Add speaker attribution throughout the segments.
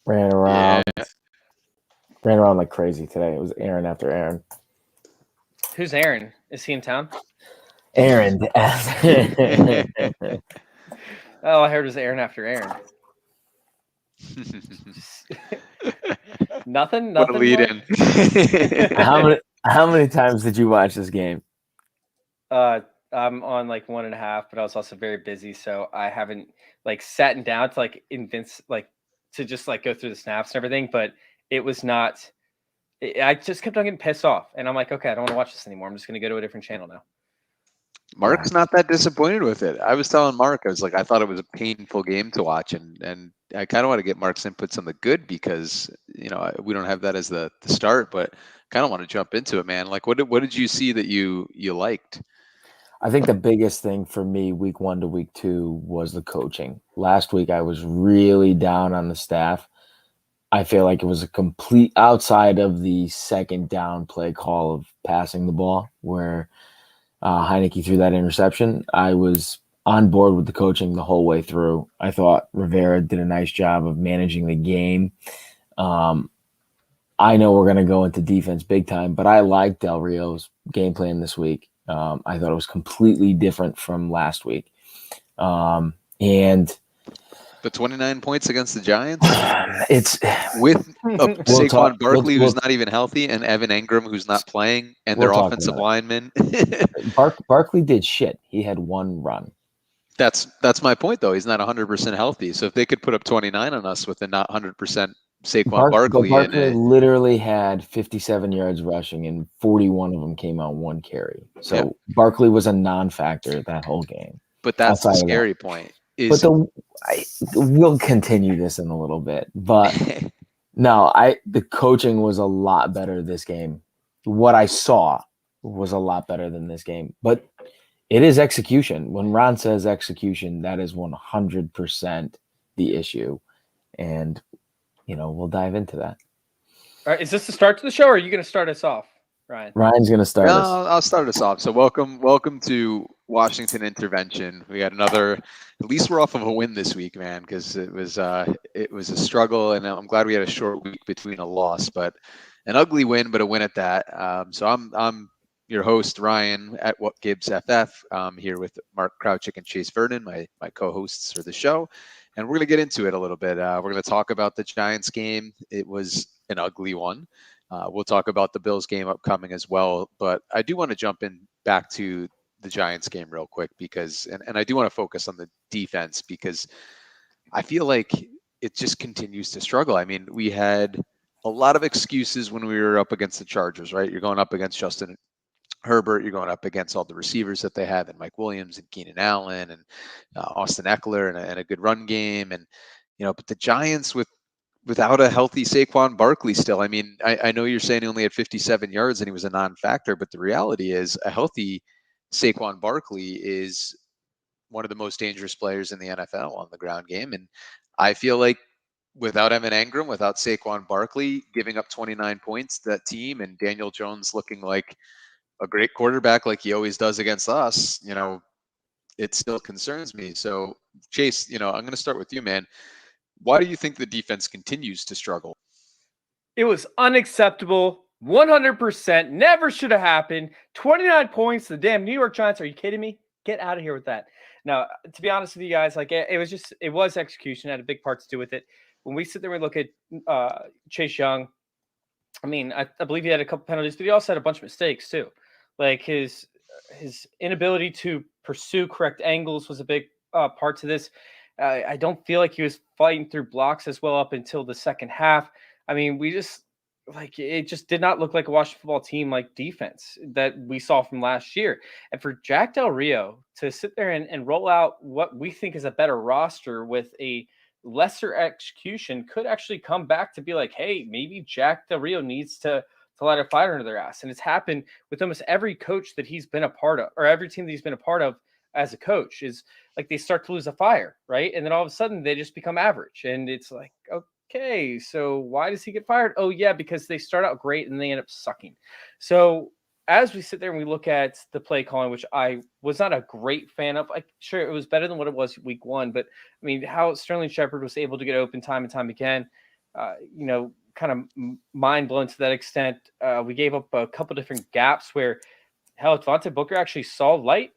Speaker 1: Ran
Speaker 2: Yeah.
Speaker 1: around, ran around like crazy today. It was Aaron after Aaron.
Speaker 3: Who's Aaron? Is he in town?
Speaker 1: Aaron.
Speaker 3: Oh, I heard it was Aaron after Aaron. Nothing.
Speaker 2: What a lead
Speaker 3: Mark?
Speaker 2: in.
Speaker 1: How many times did you watch this game?
Speaker 3: I'm on like 1.5, but I was also very busy, so I haven't like sat down to like to just like go through the snaps and everything. But it was not. I just kept on getting pissed off, and I'm like, okay, I don't want to watch this anymore. I'm just going to go to a different channel now.
Speaker 2: Mark's not that disappointed with it. I was telling Mark, I was like, I thought it was a painful game to watch, and I kind of want to get Mark's inputs on the good because we don't have that as the start, but kind of want to jump into it, man. Like, what did you see that you liked?
Speaker 1: I think the biggest thing for me week 1 to week 2 was the coaching. Last week I was really down on the staff. I feel like it was a complete outside of the second down play call of passing the ball where Heinicke threw that interception. I was on board with the coaching the whole way through. I thought Rivera did a nice job of managing the game. I know we're going to go into defense big time, but I like Del Rio's game plan this week. I thought it was completely different from last week.
Speaker 2: But 29 points against the Giants?
Speaker 1: It's
Speaker 2: with Saquon Barkley, who's not even healthy, and Evan Engram, who's not playing, and their offensive linemen.
Speaker 1: Barkley did shit. He had one run.
Speaker 2: That's my point, though. He's not 100% healthy. So if they could put up 29 on us with a not 100% Saquon Barkley.
Speaker 1: Barkley literally had 57 yards rushing, and 41 of them came on one carry. So Barkley was a non-factor that whole game.
Speaker 2: But that's the scary point.
Speaker 1: We'll continue this in a little bit, but no, the coaching was a lot better this game. What I saw was a lot better than this game, but it is execution. When Ron says execution, that is 100% the issue, and we'll dive into that.
Speaker 3: All right, is this the start to the show, or are you going to start us off, Ryan?
Speaker 1: Ryan's going to start us.
Speaker 2: I'll start us off. So welcome to Washington Intervention. We got another. At least we're off of a win this week, man, because it was a struggle, and I'm glad we had a short week between a loss, but an ugly win, but a win at that. So I'm your host, Ryan, at What Gibbs FF. I'm here with Mark Krawczyk and Chase Vernon, my co-hosts for the show, and we're going to get into it a little bit. We're going to talk about the Giants game. It was an ugly one. We'll talk about the Bills game upcoming as well, but I do want to jump in back to the Giants game real quick because, and I do want to focus on the defense because I feel like it just continues to struggle. I mean, we had a lot of excuses when we were up against the Chargers, right? You're going up against Justin Herbert, you're going up against all the receivers that they have, and Mike Williams and Keenan Allen and Austin Eckler and a good run game. And, but the Giants without a healthy Saquon Barkley still. I mean, I know you're saying he only had 57 yards and he was a non-factor, but the reality is a healthy Saquon Barkley is one of the most dangerous players in the NFL on the ground game. And I feel like without Evan Engram, without Saquon Barkley giving up 29 points, that team, and Daniel Jones looking like a great quarterback like he always does against us, it still concerns me. So, Chase, I'm going to start with you, man. Why do you think the defense continues to struggle?
Speaker 3: It was unacceptable. 100%. Never should have happened. 29 points. The damn New York Giants. Are you kidding me? Get out of here with that. Now, to be honest with you guys, like it was execution. It had a big part to do with it. When we sit there and look at Chase Young, I mean, I believe he had a couple penalties, but he also had a bunch of mistakes too. Like his inability to pursue correct angles was a big part to this. I don't feel like he was fighting through blocks as well up until the second half. I mean, it just did not look like a Washington football team like defense that we saw from last year. And for Jack Del Rio to sit there and roll out what we think is a better roster with a lesser execution could actually come back to be like, hey, maybe Jack Del Rio needs to light a fire under their ass. And it's happened with almost every coach that he's been a part of, or every team that he's been a part of as a coach, is like they start to lose a fire, right? And then all of a sudden they just become average. And it's like, okay, so why does he get fired? Oh, yeah, because they start out great and they end up sucking. So as we sit there and we look at the play calling, which I was not a great fan of, sure, it was better than what it was week 1, but I mean, how Sterling Shepard was able to get open time and time again. kind of mind blown to that extent. We gave up a couple different gaps where, hell, if Devontae Booker actually saw light,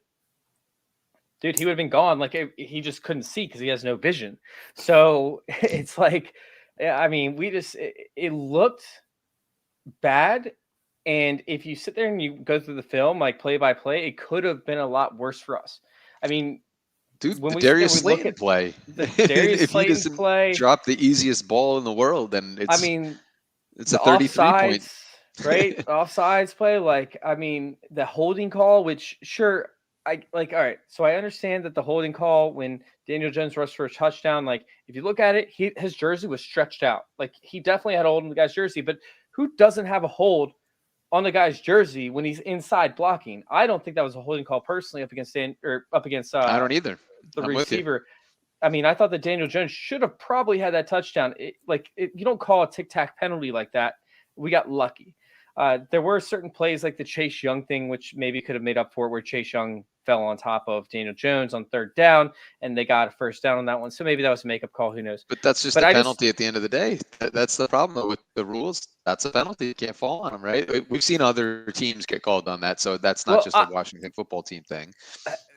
Speaker 3: dude, he would have been gone. Like he just couldn't see because he has no vision. So it's like, I mean, it looked bad. And if you sit there and you go through the film, like play by play, it could have been a lot worse for us. I mean,
Speaker 2: dude,
Speaker 3: when
Speaker 2: the
Speaker 3: we
Speaker 2: Darius
Speaker 3: sit there, we look
Speaker 2: Slayton
Speaker 3: at
Speaker 2: play.
Speaker 3: the Darius
Speaker 2: If he
Speaker 3: Slayton
Speaker 2: doesn't
Speaker 3: play,
Speaker 2: drop the easiest ball in the world, then
Speaker 3: I
Speaker 2: it's
Speaker 3: mean,
Speaker 2: a
Speaker 3: the
Speaker 2: 33 point.
Speaker 3: offsides, right? Offsides play, like, I mean, the holding call, which sure, I like, all right. So I understand that the holding call when Daniel Jones rushed for a touchdown, like if you look at it, his jersey was stretched out. Like he definitely had a hold on the guy's jersey, but who doesn't have a hold on the guy's jersey when he's inside blocking? I don't think that was a holding call personally up against
Speaker 2: I don't either.
Speaker 3: the
Speaker 2: I'm with you.
Speaker 3: receiver. I mean, I thought that Daniel Jones should have probably had that touchdown. You don't call a tic-tac penalty like that. We got lucky. There were certain plays like the Chase Young thing, which maybe could have made up for it, where Chase Young fell on top of Daniel Jones on third down, and they got a first down on that one. So maybe that was a makeup call. Who knows?
Speaker 2: But that's just a penalty at the end of the day. That's the problem with the rules. That's a penalty. You can't fall on them, right? We've seen other teams get called on that, so that's not just a Washington football team thing.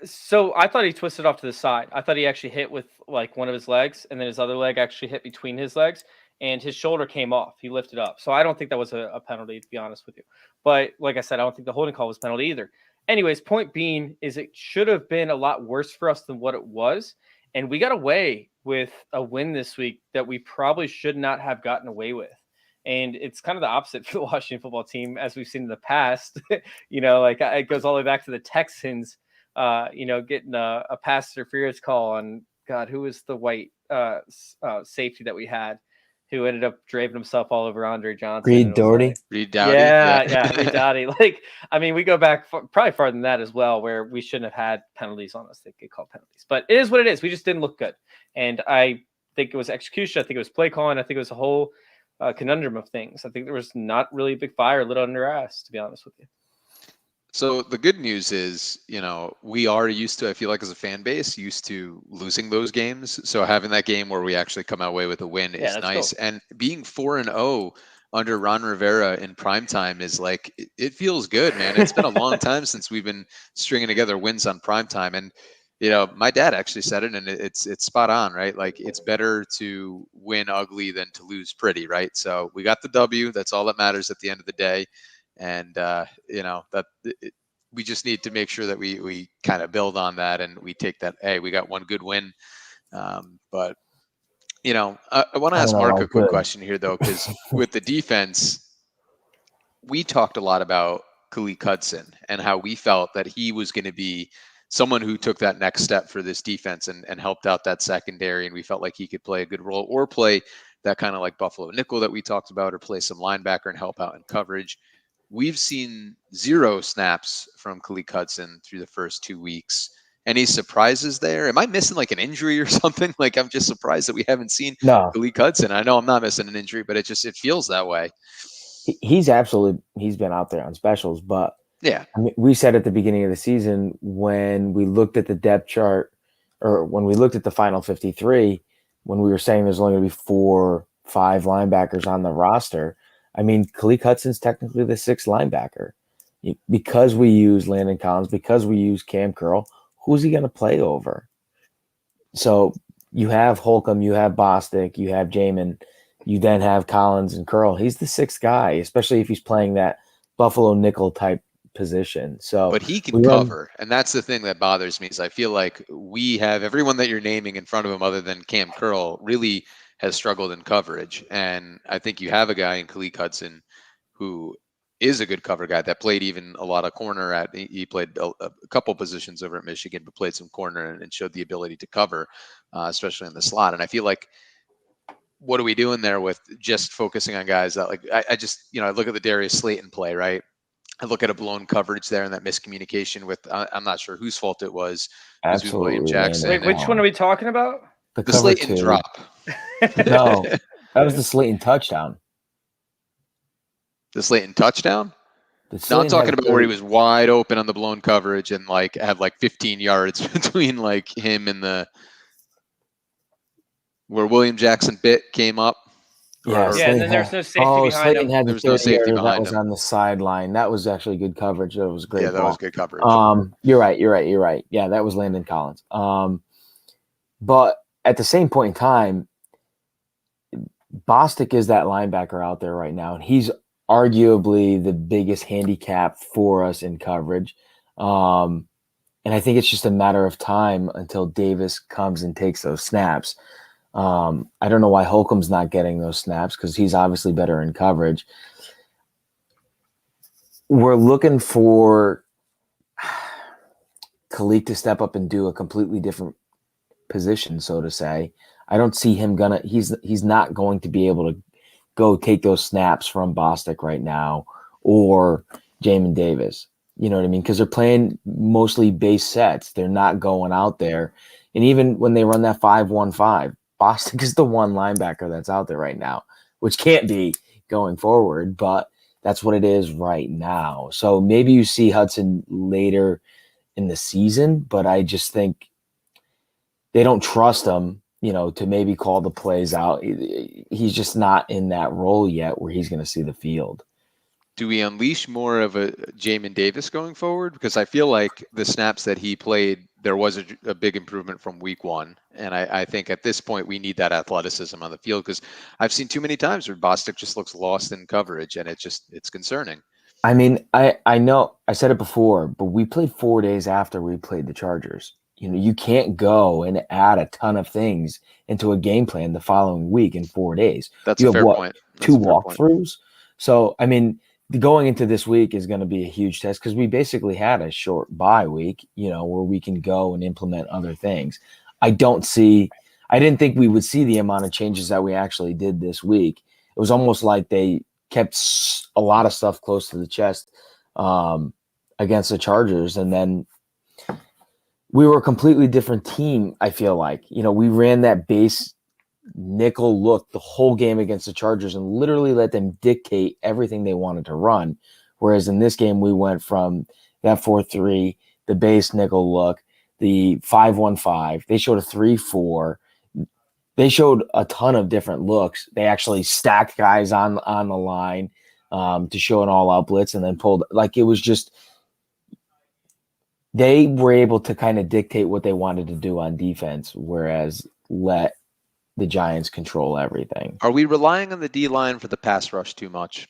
Speaker 3: So I thought he twisted off to the side. I thought he actually hit with like one of his legs, and then his other leg actually hit between his legs, and his shoulder came off. He lifted up. So I don't think that was a penalty, to be honest with you. But like I said, I don't think the holding call was a penalty either. Anyways, point being is it should have been a lot worse for us than what it was. And we got away with a win this week that we probably should not have gotten away with. And it's kind of the opposite for the Washington football team, as we've seen in the past. Like it goes all the way back to the Texans, getting a pass interference call on, God, who was the white safety that we had, who ended up draping himself all over Andre Johnson.
Speaker 1: Reed Doherty.
Speaker 2: Reed Doughty.
Speaker 3: Yeah, Reed Doughty. Like, I mean, we go back probably farther than that as well, where we shouldn't have had penalties on us. They get called penalties, but it is what it is. We just didn't look good, and I think it was execution. I think it was play calling. I think it was a whole conundrum of things. I think there was not really a big fire lit under our ass, to be honest with you.
Speaker 2: So the good news is, we are used to, I feel like as a fan base, used to losing those games. So having that game where we actually come away with a win is nice. Cool. And being 4-0 under Ron Rivera in primetime is like, it feels good, man. It's been a long time since we've been stringing together wins on primetime. And, my dad actually said it, and it's spot on, right? Like, it's better to win ugly than to lose pretty, right? So we got the W. That's all that matters at the end of the day. And, we just need to make sure that we kind of build on that, and we take that, hey, we got one good win. But, I want to ask Mark a quick question here, though, because with the defense, we talked a lot about Khaleke Hudson and how we felt that he was going to be someone who took that next step for this defense and helped out that secondary. And we felt like he could play a good role or play that kind of like Buffalo nickel that we talked about, or play some linebacker and help out in coverage. We've seen 0 snaps from Khaleke Hudson through the first 2 weeks. Any surprises there? Am I missing like an injury or something? Like, I'm just surprised that we haven't seen Khaleke Hudson. I know I'm not missing an injury, but it feels that way.
Speaker 1: He's been out there on specials, but
Speaker 2: yeah,
Speaker 1: I mean, we said at the beginning of the season when we looked at the depth chart, or when we looked at the final 53, when we were saying there's only going to be 4-5 linebackers on the roster. I mean, Khaleke Hudson's technically the 6th linebacker. Because we use Landon Collins, because we use Cam Curl, who's he going to play over? So you have Holcomb, you have Bostic, you have Jamin, you then have Collins and Curl. He's the 6th guy, especially if he's playing that Buffalo nickel type position. So,
Speaker 2: but he can cover, and that's the thing that bothers me. Is I feel like we have everyone that you're naming in front of him, other than Cam Curl, really has struggled in coverage. And I think you have a guy in Khaleke Hudson who is a good cover guy that played even a lot of corner he played a couple positions over at Michigan, but played some corner and showed the ability to cover, especially in the slot. And I feel like, what are we doing there with just focusing on guys that, like, I just, I look at the Darius Slayton play, right? I look at a blown coverage there and that miscommunication with, I'm not sure whose fault it was.
Speaker 1: Absolutely.
Speaker 2: William Jackson.
Speaker 3: Wait, which one are we talking about?
Speaker 2: The Slayton drop.
Speaker 1: No, that was the Slayton touchdown.
Speaker 2: The Slayton touchdown? No, I'm talking about where he was wide open on the blown coverage and like have like 15 yards between like him and where William Jackson came up.
Speaker 1: Yeah,
Speaker 2: Or-
Speaker 3: Yeah, and
Speaker 1: Slayton
Speaker 3: then there's
Speaker 1: had,
Speaker 3: no safety behind
Speaker 1: Slayton
Speaker 3: him.
Speaker 1: had the
Speaker 2: There was no
Speaker 1: 30
Speaker 2: safety
Speaker 1: yarder that
Speaker 2: behind
Speaker 1: was
Speaker 2: him.
Speaker 1: on the sideline. That was actually good coverage. That was a great
Speaker 2: Yeah, that
Speaker 1: ball.
Speaker 2: was good coverage.
Speaker 1: You're right. Yeah, that was Landon Collins. But at the same point in time, Bostic is that linebacker out there right now, and he's arguably the biggest handicap for us in coverage. And I think it's just a matter of time until Davis comes and takes those snaps. I don't know why Holcomb's not getting those snaps because he's obviously better in coverage. We're looking for Khalid to step up and do a completely different position, so to say. I don't see him he's not going to be able to go take those snaps from Bostic right now or Jamin Davis. You know what I mean? Because they're playing mostly base sets. They're not going out there. And even when they run that 5-1-5, Bostic is the one linebacker that's out there right now, which can't be going forward, but that's what it is right now. So maybe you see Hudson later in the season, but I just think they don't trust him, to maybe call the plays out. He's just not in that role yet where he's going to see the field.
Speaker 2: Do we unleash more of a Jamin Davis going forward? Because I feel like the snaps that he played, there was a big improvement from week one. And I think at this point, we need that athleticism on the field because I've seen too many times where Bostic just looks lost in coverage and it's concerning.
Speaker 1: I mean, I know I said it before, but we played 4 days after we played the Chargers. You can't go and add a ton of things into a game plan the following week in 4 days.
Speaker 2: That's
Speaker 1: You
Speaker 2: a
Speaker 1: have
Speaker 2: fair point. That's
Speaker 1: 2
Speaker 2: a fair point.
Speaker 1: walkthroughs. So, I mean, going into this week is going to be a huge test because we basically had a short bye week, where we can go and implement other things. I didn't think we would see the amount of changes that we actually did this week. It was almost like they kept a lot of stuff close to the chest against the Chargers. And then we were a completely different team, I feel like. We ran that base nickel look the whole game against the Chargers and literally let them dictate everything they wanted to run. Whereas in this game, we went from that 4-3, the base nickel look, the 5-1-5. They showed a 3-4. They showed a ton of different looks. They actually stacked guys on the line to show an all-out blitz and then pulled. Like, it was just they were able to kind of dictate what they wanted to do on defense, whereas let the Giants control everything.
Speaker 2: Are we relying on the D-line for the pass rush too much?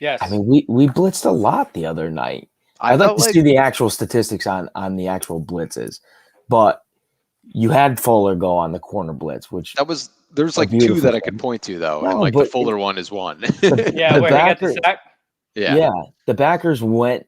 Speaker 3: Yes.
Speaker 1: I mean, we blitzed a lot the other night. I'd like to see the actual statistics on the actual blitzes, but you had Fuller go on the corner blitz, which
Speaker 2: there's like 2 that I could point to though, and like the Fuller one is one.
Speaker 3: Yeah, where he got the sack.
Speaker 1: Yeah, the backers went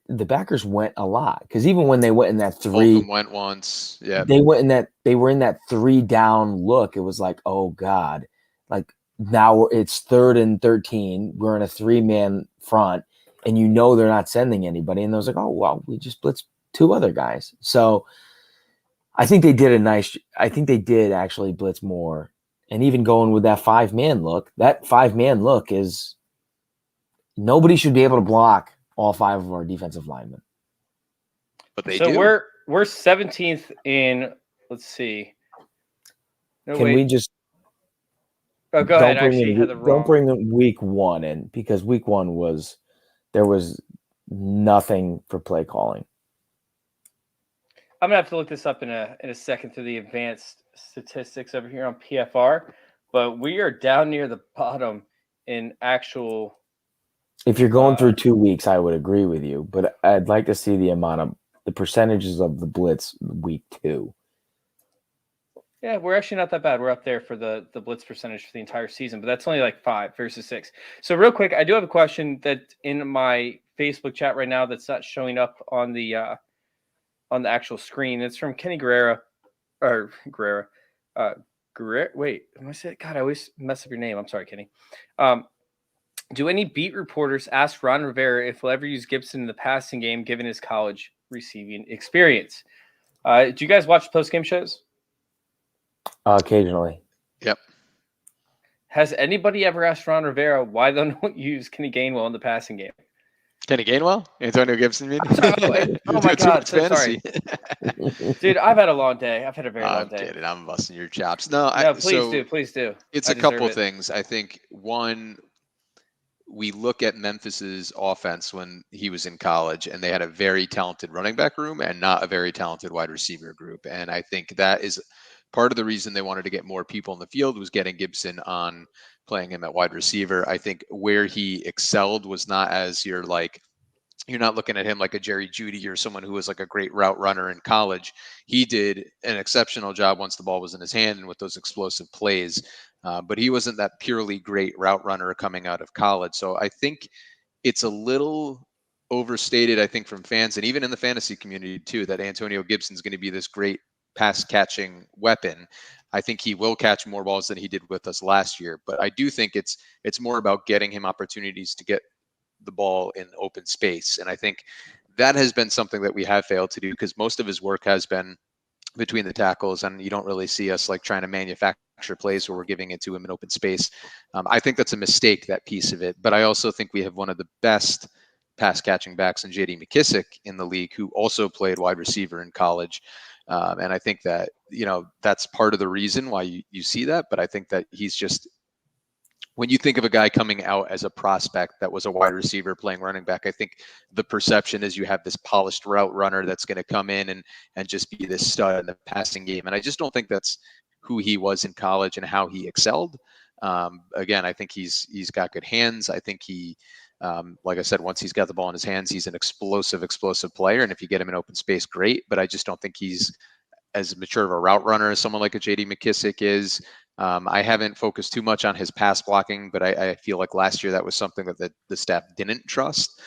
Speaker 1: a lot because even when they went in that 3,
Speaker 2: Holcomb went once. Yeah,
Speaker 1: they were in that 3 down look. It was like, oh God, like now it's 3rd and 13. We're in a 3-man front, and they're not sending anybody. And I was like, oh well, we just blitzed 2 other guys. So I think they did I think they did actually blitz more, and even going with that 5-man look. That 5-man look is. Nobody should be able to block all 5 of our defensive linemen.
Speaker 2: But they
Speaker 3: do.
Speaker 2: So
Speaker 3: we're 17th in. Let's see.
Speaker 1: We just?
Speaker 3: Oh, go ahead.
Speaker 1: Don't bring in week 1 in because week 1 there was nothing for play calling.
Speaker 3: I'm gonna have to look this up in a second through the advanced statistics over here on PFR, but we are down near the bottom in actual.
Speaker 1: If you're going through 2 weeks, I would agree with you, but I'd like to see the percentages of the blitz week 2.
Speaker 3: Yeah, we're actually not that bad. We're up there for the blitz percentage for the entire season, but that's only like 5 versus 6. So real quick, I do have a question that in my Facebook chat right now that's not showing up on the actual screen. It's from Kenny Guerrera. Wait, am I saying? God, I always mess up your name. I'm sorry, Kenny. Do any beat reporters ask Ron Rivera if he'll ever use Gibson in the passing game, given his college receiving experience? Do you guys watch post-game shows?
Speaker 1: Occasionally.
Speaker 2: Yep.
Speaker 3: Has anybody ever asked Ron Rivera why they don't use Kenny Gainwell in the passing game?
Speaker 2: Kenny Gainwell? Antonio Gibson, you mean?
Speaker 3: Oh my God, so
Speaker 2: fantasy.
Speaker 3: Dude, I've had a long day. I've had a very long
Speaker 2: I'm
Speaker 3: day.
Speaker 2: kidding. I'm busting your chops. No,
Speaker 3: Please do.
Speaker 2: It's
Speaker 3: I
Speaker 2: a couple
Speaker 3: deserve it.
Speaker 2: things. I think one, we look at Memphis's offense when he was in college, and they had a very talented running back room and not a very talented wide receiver group. And I think that is part of the reason they wanted to get more people in the field, was getting Gibson on, playing him at wide receiver. I think where he excelled was not as you're not looking at him like a Jerry Jeudy or someone who was like a great route runner in college. He did an exceptional job once the ball was in his hand and with those explosive plays. But he wasn't that purely great route runner coming out of college. So I think it's a little overstated, I think, from fans and even in the fantasy community too, that Antonio Gibson's going to be this great pass catching weapon. I think he will catch more balls than he did with us last year, but I do think it's more about getting him opportunities to get the ball in open space. And I think that has been something that we have failed to do, because most of his work has been between the tackles, and you don't really see us like trying to manufacture plays where we're giving it to him in open space. I think that's a mistake, that piece of it. But I also think we have one of the best pass catching backs in JD McKissick in the league, who also played wide receiver in college. And I think that, that's part of the reason why you see that. But I think that he's just, when you think of a guy coming out as a prospect that was a wide receiver playing running back, I think the perception is you have this polished route runner that's going to come in and just be this stud in the passing game. And I just don't think that's who he was in college and how he excelled. Again, I think he's got good hands. I think he, like I said, once he's got the ball in his hands, he's an explosive player. And if you get him in open space, great. But I just don't think he's as mature of a route runner as someone like a JD McKissick is. I haven't focused too much on his pass blocking, but I feel like last year that was something that the staff didn't trust,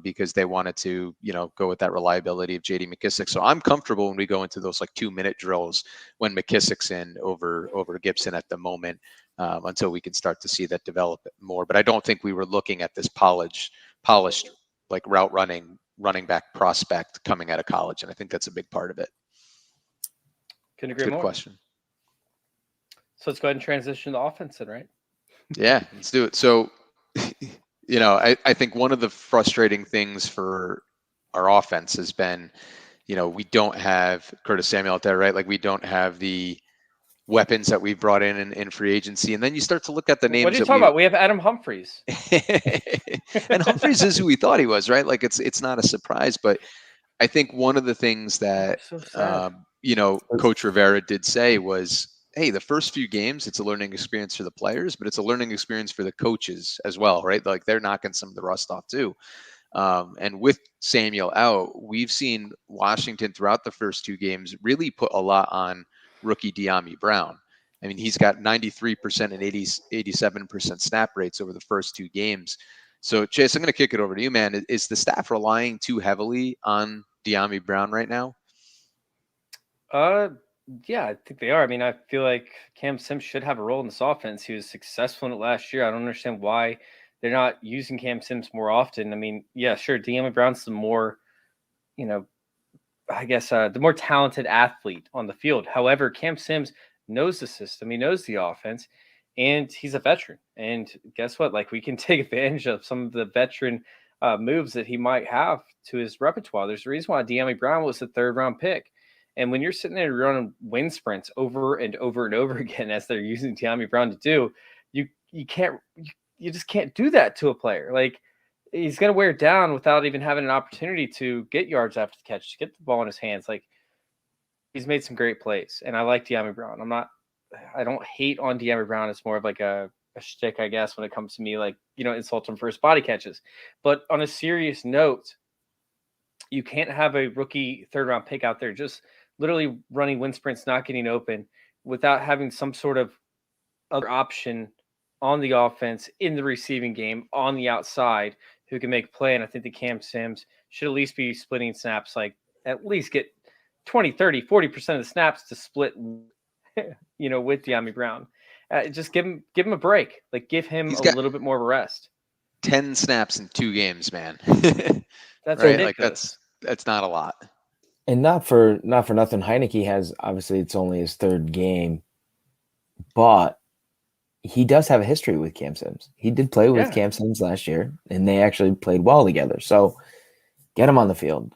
Speaker 2: because they wanted to, go with that reliability of JD McKissick. So I'm comfortable when we go into those like 2-minute drills when McKissick's in over Gibson at the moment, until we can start to see that develop more. But I don't think we were looking at this polished like route running back prospect coming out of college. And I think that's a big part of it.
Speaker 3: Couldn't agree more.
Speaker 2: Good question.
Speaker 3: So let's go ahead and transition to offense then, right?
Speaker 2: Yeah, let's do it. So, I think one of the frustrating things for our offense has been, we don't have Curtis Samuel out there, right? Like, we don't have the weapons that we've brought in free agency. And then you start to look at the names.
Speaker 3: What are you talking about? We have Adam Humphries.
Speaker 2: And Humphries is who we thought he was, right? Like, it's not a surprise, but I think one of the things that, Coach Rivera did say was, hey, the first few games, it's a learning experience for the players, but it's a learning experience for the coaches as well, right? Like, they're knocking some of the rust off too. And with Samuel out, we've seen Washington throughout the first 2 games really put a lot on rookie Dyami Brown. I mean, he's got 93% and 87% snap rates over the first 2 games. So, Chase, I'm going to kick it over to you, man. Is the staff relying too heavily on Dyami Brown right now?
Speaker 3: Yeah, I think they are. I mean, I feel like Cam Sims should have a role in this offense. He was successful in it last year. I don't understand why they're not using Cam Sims more often. I mean, yeah, sure, Dyami Brown's the more, I guess, the more talented athlete on the field. However, Cam Sims knows the system. He knows the offense, and he's a veteran. And guess what? Like, we can take advantage of some of the veteran moves that he might have to his repertoire. There's a reason why Dyami Brown was the 3rd-round pick. And when you're sitting there running wind sprints over and over and over again, as they're using Dyami Brown to do, you just can't do that to a player. Like, he's going to wear down without even having an opportunity to get yards after the catch, to get the ball in his hands. Like, he's made some great plays, and I like Dyami Brown. I don't hate on Dyami Brown. It's more of like a shtick, I guess, when it comes to me, like, insult him for his body catches. But on a serious note, you can't have a rookie 3rd-round pick out there just literally running wind sprints, not getting open, without having some sort of other option on the offense, in the receiving game, on the outside, who can make play. And I think the Cam Sims should at least be splitting snaps, like at least get 20, 30, 40% of the snaps to split, with Dyami Brown. Just give him a break. Like, give him a little bit more of a rest.
Speaker 2: 10 snaps in 2 games, man.
Speaker 3: That's
Speaker 2: right.
Speaker 3: ridiculous.
Speaker 2: Like, that's not a lot.
Speaker 1: And not for nothing, Heinicke has, obviously it's only his 3rd game, but he does have a history with Cam Sims. He did play with Cam Sims last year, and they actually played well together. So get him on the field.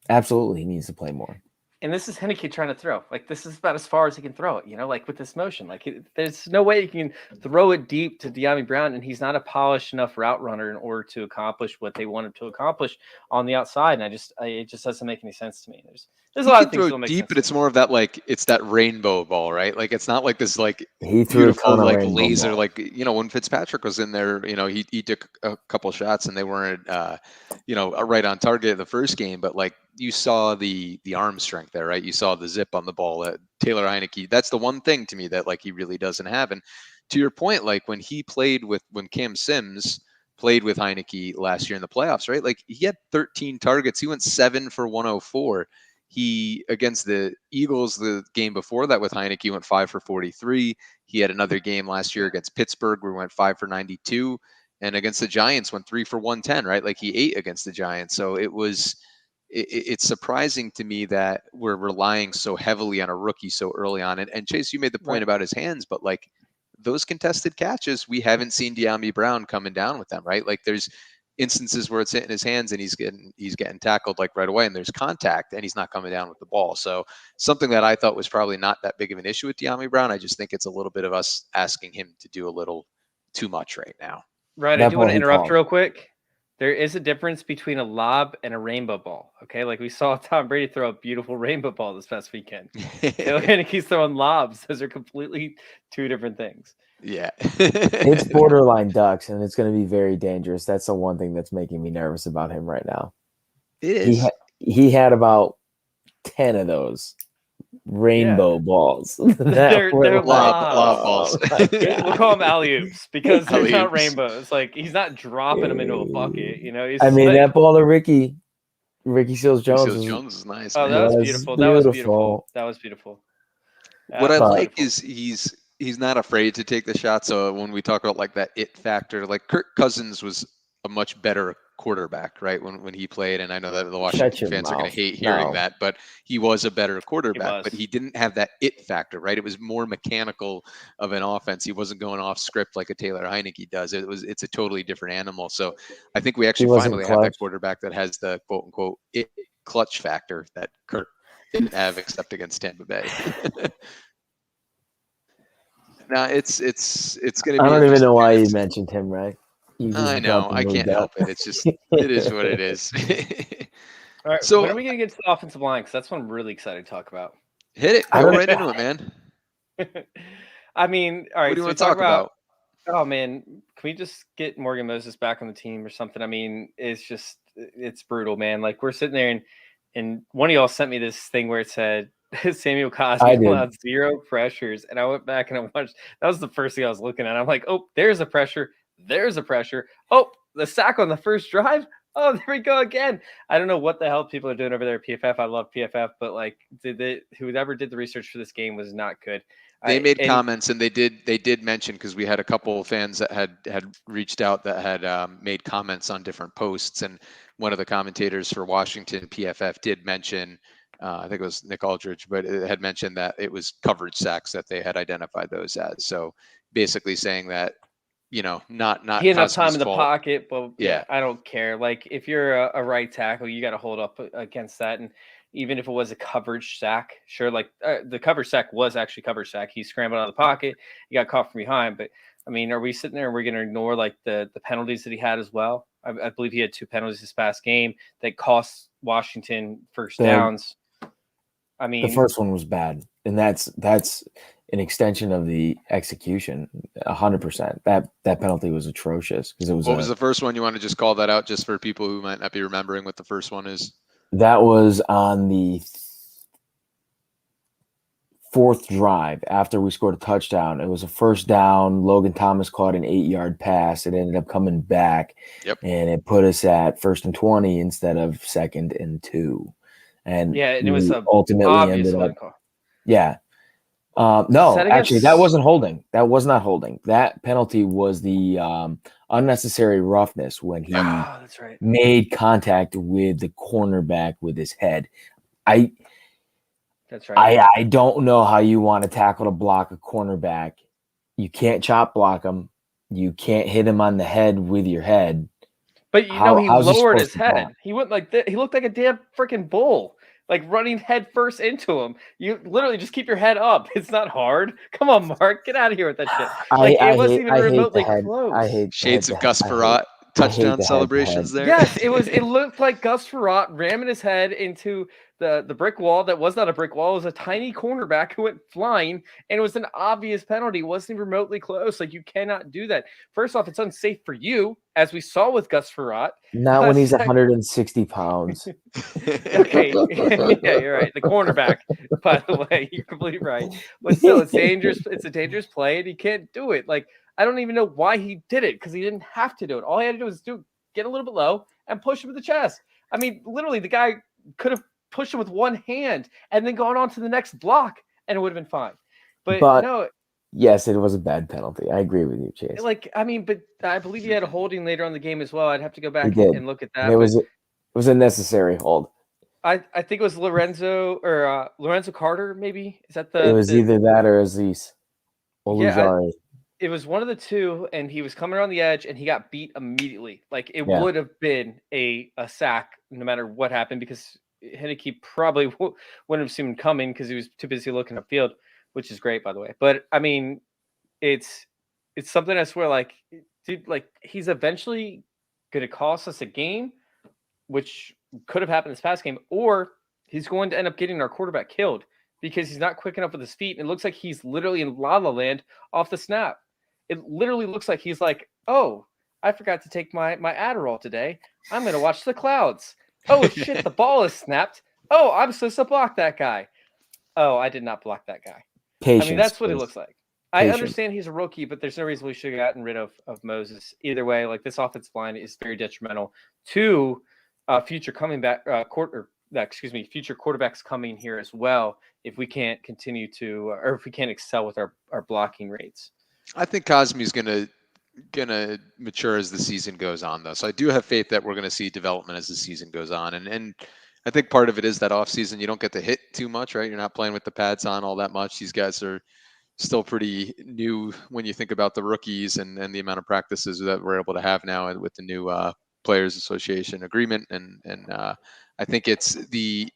Speaker 1: Absolutely, he needs to play more.
Speaker 3: And this is Heinicke trying to throw. Like, this is about as far as he can throw it, like with this motion. Like, there's no way you can throw it deep to De'Ami Brown, and he's not a polished enough route runner in order to accomplish what they wanted to accomplish on the outside. And it just doesn't make any sense to me. There's a lot of things that don't make
Speaker 2: deep,
Speaker 3: sense.
Speaker 2: But it's more of that, like, it's that rainbow ball, right? Like, it's not like this, like,
Speaker 1: he threw
Speaker 2: beautiful, like, laser,
Speaker 1: ball.
Speaker 2: like, when Fitzpatrick was in there, he took a couple shots and they weren't, right on target the first game, but like you saw the arm strength there, right? You saw the zip on the ball. Taylor Heinicke, that's the one thing to me that like he really doesn't have. And to your point, like when Cam Sims played with Heinicke last year in the playoffs, right? Like he had 13 targets. He went 7 for 104. He, against the Eagles, the game before that with Heinicke, went 5 for 43. He had another game last year against Pittsburgh where he went 5 for 92. And against the Giants, went 3 for 110, right? Like he ate against the Giants. So it's surprising to me that we're relying so heavily on a rookie so early on. And Chase, you made the point about his hands, but like those contested catches, we haven't seen De'Ami Brown coming down with them, right? Like there's instances where it's hitting his hands and he's getting tackled like right away, and there's contact and he's not coming down with the ball. So something that I thought was probably not that big of an issue with De'Ami Brown. I just think it's a little bit of us asking him to do a little too much right now.
Speaker 3: Right. I do want to interrupt real quick. There is a difference between a lob and a rainbow ball. Okay. Like we saw Tom Brady throw a beautiful rainbow ball this past weekend. And he's throwing lobs. Those are completely two different things.
Speaker 2: Yeah.
Speaker 1: It's borderline ducks, and it's going to be very dangerous. That's the one thing that's making me nervous about him right now.
Speaker 2: It is.
Speaker 1: He had about 10 of those rainbow balls.
Speaker 3: They're
Speaker 2: lob balls.
Speaker 3: We'll call them alley-oops because they're not rainbows. Like he's not dropping them into a bucket. He's
Speaker 1: that ball to Ricky Seals-Jones
Speaker 2: is nice.
Speaker 3: Oh, that was beautiful. That was beautiful.
Speaker 2: What I like is he's not afraid to take the shot. So when we talk about like that it factor, like Kirk Cousins was a much better quarterback, right? When he played, and I know that the Washington fans are going to hate hearing that, but he was a better quarterback, but he didn't have that it factor, right? It was more mechanical of an offense. He wasn't going off script like a Taylor Heinicke does. It's a totally different animal. So I think we actually finally have that quarterback that has the quote unquote it clutch factor that Kirk didn't have except against Tampa Bay. Now it's going to be.
Speaker 1: I don't even know why you mentioned him, right?
Speaker 2: I know. I can't help it. It's just, it is what it is.
Speaker 3: All right. So when are we going to get to the offensive line? Because that's what I'm really excited to talk about.
Speaker 2: Hit it. Go right into it, man.
Speaker 3: I mean, all right.
Speaker 2: What do you want to talk about?
Speaker 3: Oh, man. Can we just get Morgan Moses back on the team or something? I mean, it's brutal, man. Like we're sitting there and one of y'all sent me this thing where it said, Samuel Cosmi allowed 0 pressures. And I went back and I watched. That was the first thing I was looking at. I'm like, oh, there's a pressure. There's a pressure. Oh, the sack on the first drive. Oh, there we go again. I don't know what the hell people are doing over there at PFF. I love PFF, but like, whoever did the research for this game was not good.
Speaker 2: They made comments, and they did mention, because we had a couple of fans that had reached out that had made comments on different posts, and one of the commentators for Washington PFF did mention. I think it was Nick Aldridge, but it had mentioned that it was coverage sacks that they had identified those as. So basically saying that, not he had enough
Speaker 3: time in the pocket, but yeah, I don't care. Like if you're a right tackle, you got to hold up against that. And even if it was a coverage sack, sure, like the coverage sack was actually coverage sack. He scrambled out of the pocket, he got caught from behind. But I mean, are we sitting there and we're going to ignore like the penalties that he had as well? I believe he had 2 penalties this past game that cost Washington first downs. I mean,
Speaker 1: the first one was bad, and that's an extension of the execution. 100%. That penalty was atrocious because it was.
Speaker 2: What was the first one? You want to just call that out just for people who might not be remembering what the first one is?
Speaker 1: That was on the 4th drive after we scored a touchdown. It was a first down. Logan Thomas caught an 8-yard pass. It ended up coming back, and it put us at 1st and 20 instead of 2nd and 2. And
Speaker 3: it was
Speaker 1: ultimately ended up. Yeah. No, actually, that wasn't holding. That was not holding. That penalty was the unnecessary roughness when he made contact with the cornerback with his head.
Speaker 3: That's right.
Speaker 1: I don't know how you want to tackle to block a cornerback, You can't chop block him. You can't hit him on the head with your head.
Speaker 3: But he
Speaker 1: how's he
Speaker 3: lowered
Speaker 1: supposed
Speaker 3: his
Speaker 1: to
Speaker 3: head.
Speaker 1: block?
Speaker 3: He went like he looked like a damn freaking bull, like running head first into him. You literally just keep your head up. It's not hard. Come on, Mark, get out of here with that shit. Like it wasn't even
Speaker 1: I hate the
Speaker 3: remotely
Speaker 1: head. I
Speaker 3: close.
Speaker 1: hate
Speaker 2: Shades
Speaker 1: the
Speaker 2: of
Speaker 1: head.
Speaker 2: Gus Farrat
Speaker 1: I hate
Speaker 2: touchdown
Speaker 1: the head to head.
Speaker 2: celebrations there.
Speaker 3: Yes, it was. It looked like Gus Farrat ramming his head into the brick wall that was not a brick wall. It was a tiny cornerback who went flying, and it was an obvious penalty. It wasn't even remotely close. Like you cannot do that. First off, it's unsafe for you, as we saw with Gus Farrat.
Speaker 1: Not when he's 160 pounds.
Speaker 3: Okay, yeah, you're right. The cornerback, by the way, you're completely right. But still, it's dangerous. It's a dangerous play, and he can't do it. Like I don't even know why he did it because he didn't have to do it. All he had to do was get a little bit low and push him with the chest. I mean, literally, the guy could have pushed him with one hand and then gone on to the next block, and it would have been fine. But no,
Speaker 1: yes, it was a bad penalty. I agree with you, Chase.
Speaker 3: like I mean, but I believe he had a holding later on in the game as well. I'd have to go back
Speaker 1: He did.
Speaker 3: and look at
Speaker 1: And
Speaker 3: that.
Speaker 1: it was a necessary hold.
Speaker 3: I think it was Lorenzo or Lorenzo Carter, maybe. Is that
Speaker 1: It was either that or Aziz Olujari.
Speaker 3: It was one of the two, and he was coming around the edge, and he got beat immediately. Like it
Speaker 1: Yeah.
Speaker 3: would have been a sack no matter what happened because Heinicke probably wouldn't have seen him coming because he was too busy looking upfield, which is great, by the way. But I mean, it's something I swear, like, dude, like he's eventually going to cost us a game, which could have happened this past game, or he's going to end up getting our quarterback killed because he's not quick enough with his feet. And it looks like he's literally in la la land off the snap. It literally looks like he's like, oh, I forgot to take my Adderall today. I'm going to watch the clouds. Oh, shit, the ball is snapped. Oh, I'm supposed to block that guy. Oh, I did not block that guy.
Speaker 1: Patience,
Speaker 3: I mean, that's what it looks like. I
Speaker 1: Patience.
Speaker 3: understand he's a rookie, but there's no reason we should have gotten rid of Moses. Either way, like this offensive line is very detrimental to future quarterbacks coming here as well. If we can't continue to, or if we can't excel with our blocking rates.
Speaker 2: I think Cosme's gonna mature as the season goes on, though. So I do have faith that we're gonna see development as the season goes on, and I think part of it is that off season you don't get to hit too much, right? You're not playing with the pads on all that much. These guys are still pretty new when you think about the rookies and the amount of practices that we're able to have now with the new Players Association agreement, and I think it's the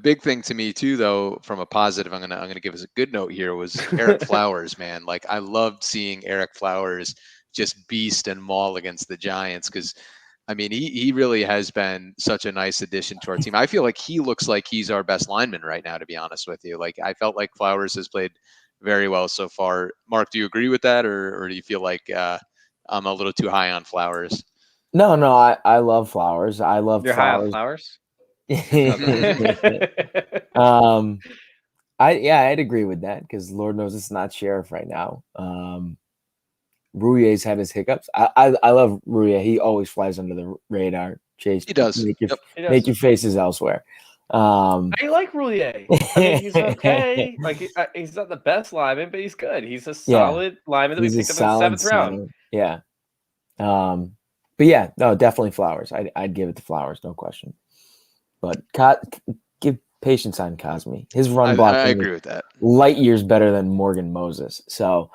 Speaker 2: big thing to me too, though, from a positive, I'm gonna give us a good note here, was Eric Flowers, man. Like I loved seeing Eric Flowers just beast and maul against the Giants because I mean he really has been such a nice addition to our team. I feel like he looks like he's our best lineman right now, to be honest with you. Like I felt like Flowers has played very well so far. Mark, do you agree with that, or do you feel like I'm a little too high on Flowers?
Speaker 1: No, I love Flowers. I love
Speaker 3: You're
Speaker 1: Flowers.
Speaker 3: high on Flowers?
Speaker 1: I'd agree with that because Lord knows it's not Sheriff right now. Rouillet's had his hiccups. I love Rouillet. He always flies under the radar. Chase,
Speaker 2: He does.
Speaker 1: Make your,
Speaker 2: Yep.
Speaker 1: make your faces elsewhere.
Speaker 3: I like Rouillet. I mean, he's okay. Like he's not the best lineman, but he's good. He's a solid lineman that we picked up in the 7th round.
Speaker 1: Yeah. But yeah, no, definitely Flowers. I'd give it to Flowers, no question. But give patience on Cosme. His run blocking,
Speaker 2: I agree with that.
Speaker 1: Light years better than Morgan Moses. So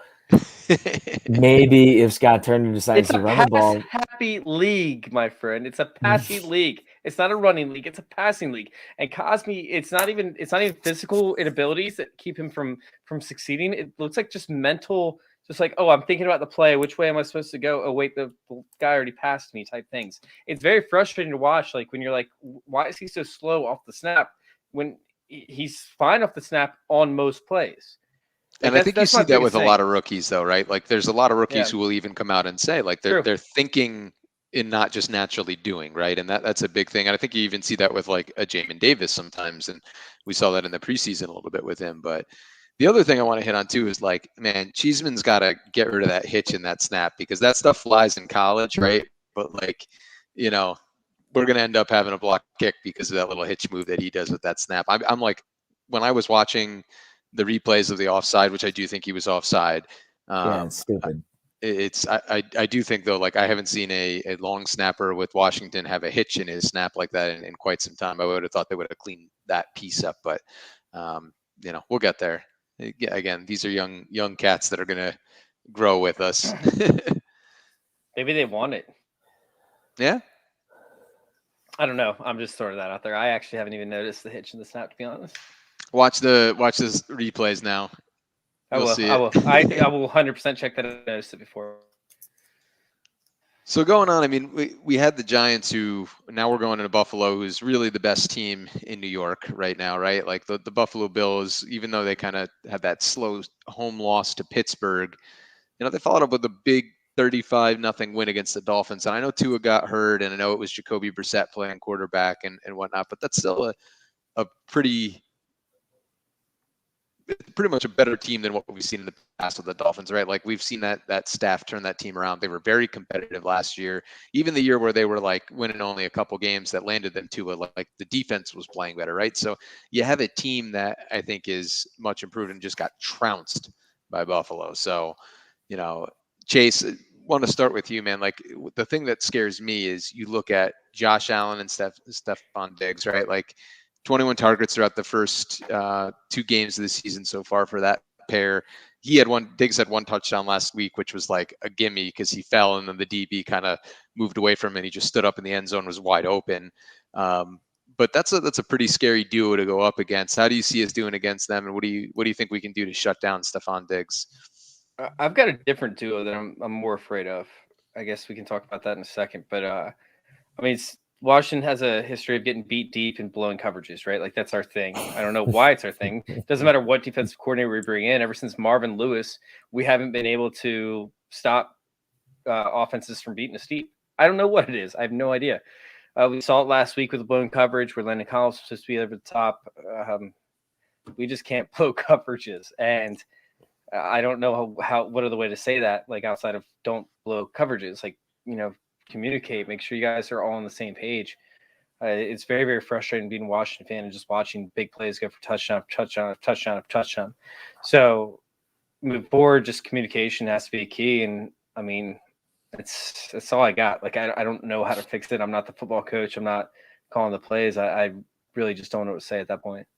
Speaker 1: maybe if Scott Turner decides to run the ball,
Speaker 3: happy league, my friend. It's a passing league. It's not a running league. It's a passing league. And Cosme, it's not even physical inabilities that keep him from succeeding. It looks like just mental. Just like, oh, I'm thinking about the play. Which way am I supposed to go? Oh, wait, the guy already passed me type things. It's very frustrating to watch. Like when you're like, why is he so slow off the snap when he's fine off the snap on most plays? Like
Speaker 2: and I think you see that with a lot of rookies, though, right? Like there's a lot of rookies who will even come out and say, like they're thinking in not just naturally doing, right? And that's a big thing. And I think you even see that with like a Jamin Davis sometimes. And we saw that in the preseason a little bit with him. But the other thing I want to hit on too is like, man, Cheeseman's got to get rid of that hitch in that snap because that stuff flies in college, right? But like, you know, we're going to end up having a block kick because of that little hitch move that he does with that snap. I'm like, when I was watching the replays of the offside, which I do think he was offside.
Speaker 1: Yeah, it's stupid.
Speaker 2: I do think though, like I haven't seen a long snapper with Washington have a hitch in his snap like that in quite some time. I would have thought they would have cleaned that piece up, but you know, we'll get there. again, these are young cats that are going to grow with us.
Speaker 3: Maybe they want it.
Speaker 2: Yeah.
Speaker 3: I don't know. I'm just throwing that out there. I actually haven't even noticed the hitch in the snap, to be honest.
Speaker 2: Watch this replays now. You'll see it.
Speaker 3: I will. I will 100% check that. I noticed it before.
Speaker 2: So going on, I mean, we had the Giants, who now we're going into Buffalo, who's really the best team in New York right now, right? Like the Buffalo Bills, even though they kind of had that slow home loss to Pittsburgh, they followed up with a big 35-0 win against the Dolphins. And I know Tua got hurt, and I know it was Jacoby Brissett playing quarterback and whatnot, but that's still a pretty much a better team than what we've seen in the past with the Dolphins, right? Like we've seen that staff turn that team around. They were very competitive last year, even the year where they were like winning only a couple games that landed them to like the defense was playing better, right? So you have a team that I think is much improved and just got trounced by Buffalo. So, Chase, want to start with you, man. Like the thing that scares me is you look at Josh Allen and Stephon Diggs, right? Like 21 targets throughout the first 2 games of the season so far for that pair. Diggs had 1 touchdown last week, which was like a gimme because he fell and then the DB kind of moved away from him and he just stood up in the end zone, was wide open. But that's a pretty scary duo to go up against. How do you see us doing against them, and what do you think we can do to shut down Stephon Diggs?
Speaker 3: I've got a different duo that I'm more afraid of. I guess we can talk about that in a second. But I mean, Washington has a history of getting beat deep and blowing coverages, right? Like that's our thing. I don't know why it's our thing. Doesn't matter what defensive coordinator we bring in. Ever since Marvin Lewis, we haven't been able to stop offenses from beating us deep. I don't know what it is. I have no idea. We saw it last week with the blown coverage where Landon Collins was supposed to be over the top. We just can't blow coverages, and I don't know how what other way to say that, like outside of don't blow coverages, like, communicate, make sure you guys are all on the same page. It's very, very frustrating being a Washington fan and just watching big plays go for touchdown, touchdown, touchdown, touchdown. So moving forward, just communication has to be key. And I mean, that's all I got. Like, I don't know how to fix it. I'm not the football coach. I'm not calling the plays. I really just don't know what to say at that point.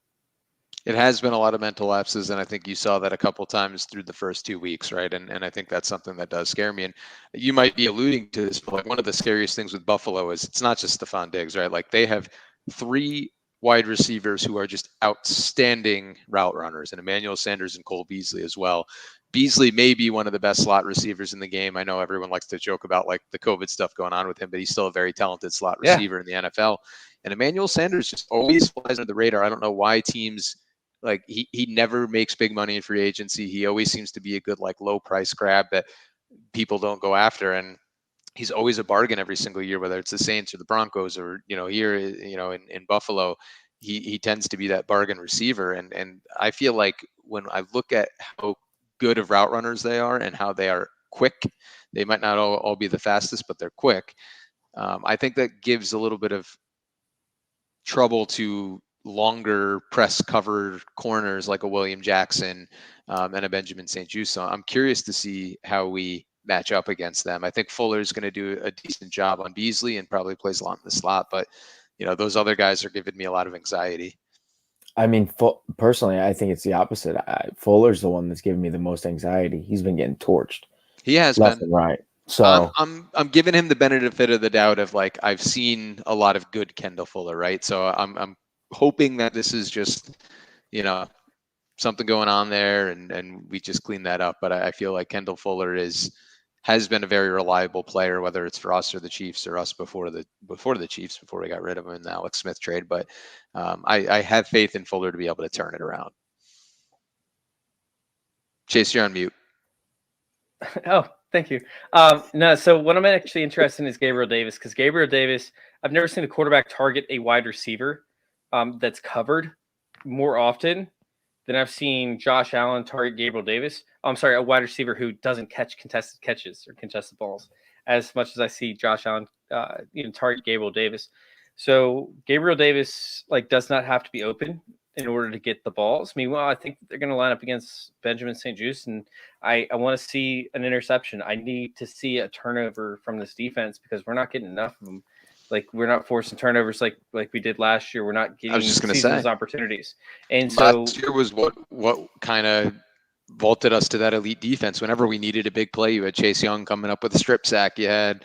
Speaker 2: It has been a lot of mental lapses, and I think you saw that a couple times through the first 2 weeks, right? And I think that's something that does scare me. And you might be alluding to this, but like one of the scariest things with Buffalo is it's not just Stephon Diggs, right? Like they have 3 wide receivers who are just outstanding route runners, and Emmanuel Sanders and Cole Beasley as well. Beasley may be one of the best slot receivers in the game. I know everyone likes to joke about like the COVID stuff going on with him, but he's still a very talented slot receiver in the NFL. And Emmanuel Sanders just always flies under the radar. I don't know why teams like he never makes big money in free agency. He always seems to be a good like low price grab that people don't go after, and he's always a bargain every single year, whether it's the Saints or the Broncos or here in Buffalo. He tends to be that bargain receiver, and I feel like when I look at how good of route runners they are and how they are quick, they might not all be the fastest, but they're quick. I think that gives a little bit of trouble to longer press covered corners like a William Jackson and a Benjamin St-Juste. So I'm curious to see how we match up against them. I think Fuller's going to do a decent job on Beasley and probably plays a lot in the slot, but those other guys are giving me a lot of anxiety.
Speaker 1: I mean, personally, I think it's the opposite. Fuller's the one that's giving me the most anxiety. He's been getting torched.
Speaker 2: He has
Speaker 1: left
Speaker 2: been
Speaker 1: and right. So
Speaker 2: I'm giving him the benefit of the doubt of like I've seen a lot of good Kendall Fuller, right? So I'm hoping that this is just something going on there and we just clean that up. But I feel like Kendall Fuller has been a very reliable player, whether it's for us or the Chiefs or us before the Chiefs, before we got rid of him in the Alex Smith trade. But I have faith in Fuller to be able to turn it around. Chase, you're on mute.
Speaker 3: Oh, thank you. No, so what I'm actually interested in is Gabriel Davis, because Gabriel Davis, I've never seen a quarterback target a wide receiver that's covered more often than I've seen Josh Allen target Gabriel Davis. I'm sorry, a wide receiver who doesn't catch contested catches or contested balls as much as I see Josh Allen target Gabriel Davis. So Gabriel Davis does not have to be open in order to get the balls. Meanwhile, I think they're going to line up against Benjamin St-Juste, and I want to see an interception. I need to see a turnover from this defense because we're not getting enough of them. Like we're not forcing turnovers like we did last year. We're not
Speaker 2: I was
Speaker 3: getting
Speaker 2: just gonna
Speaker 3: seizing
Speaker 2: say.
Speaker 3: those opportunities. And so
Speaker 2: Last year was what kind of vaulted us to that elite defense. Whenever we needed a big play, you had Chase Young coming up with a strip sack. You had,